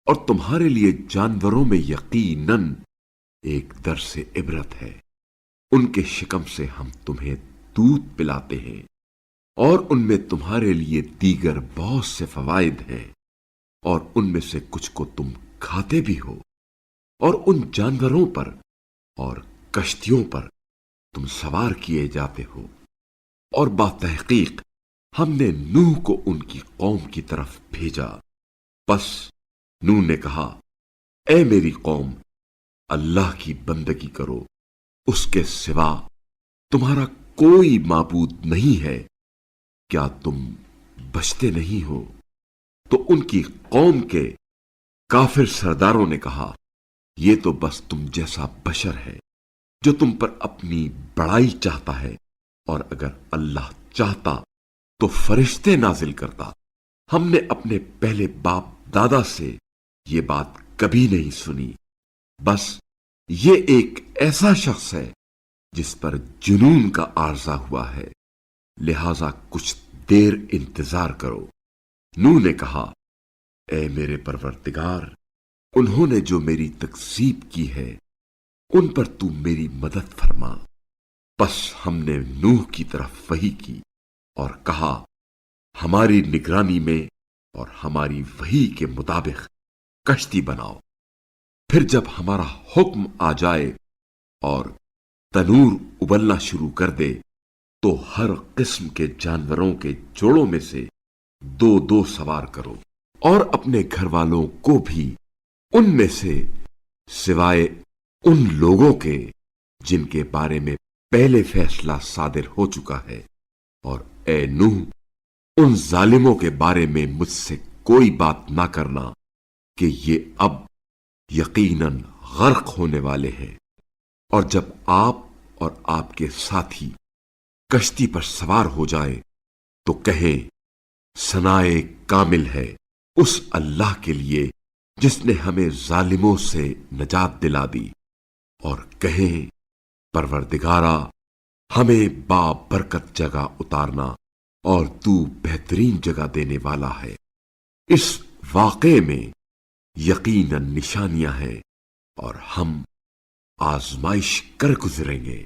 اور تمہارے لیے جانوروں میں یقیناً ایک درس عبرت ہے۔ ان کے شکم سے ہم تمہیں دودھ پلاتے ہیں، اور ان میں تمہارے لیے دیگر بہت سے فوائد ہیں، اور ان میں سے کچھ کو تم کھاتے بھی ہو، اور ان جانوروں پر اور کشتیوں پر تم سوار کیے جاتے ہو۔ اور بتحقیق ہم نے نوح کو ان کی قوم کی طرف بھیجا، پس نوح نے کہا، اے میری قوم، اللہ کی بندگی کرو، اس کے سوا تمہارا کوئی معبود نہیں ہے، کیا تم بچتے نہیں ہو؟ تو ان کی قوم کے کافر سرداروں نے کہا، یہ تو بس تم جیسا بشر ہے جو تم پر اپنی بڑائی چاہتا ہے، اور اگر اللہ چاہتا تو فرشتے نازل کرتا۔ ہم نے اپنے پہلے باپ دادا سے یہ بات کبھی نہیں سنی، بس یہ ایک ایسا شخص ہے جس پر جنون کا عارضہ ہوا ہے، لہذا کچھ دیر انتظار کرو۔ نوح نے کہا، اے میرے پروردگار، انہوں نے جو میری تکذیب کی ہے ان پر تو میری مدد فرما۔ پس ہم نے نوح کی طرف وحی کی اور کہا، ہماری نگرانی میں اور ہماری وحی کے مطابق کشتی بناؤ، پھر جب ہمارا حکم آ جائے اور تنور ابلنا شروع کر دے تو ہر قسم کے جانوروں کے جوڑوں میں سے دو دو سوار کرو، اور اپنے گھر والوں کو بھی ان میں سے سوائے ان لوگوں کے جن کے بارے میں پہلے فیصلہ صادر ہو چکا ہے، اور اے نوح، ان ظالموں کے بارے میں مجھ سے کوئی بات نہ کرنا کہ یہ اب یقیناً غرق ہونے والے ہیں۔ اور جب آپ اور آپ کے ساتھی کشتی پر سوار ہو جائیں تو کہیں، ثنائے کامل ہے اس اللہ کے لیے جس نے ہمیں ظالموں سے نجات دلا دی، اور کہیں، پروردگارا، ہمیں بابرکت جگہ اتارنا، اور تو بہترین جگہ دینے والا ہے۔ اس واقعے میں یقیناً نشانیاں ہیں، اور ہم آزمائش کر گزریں گے۔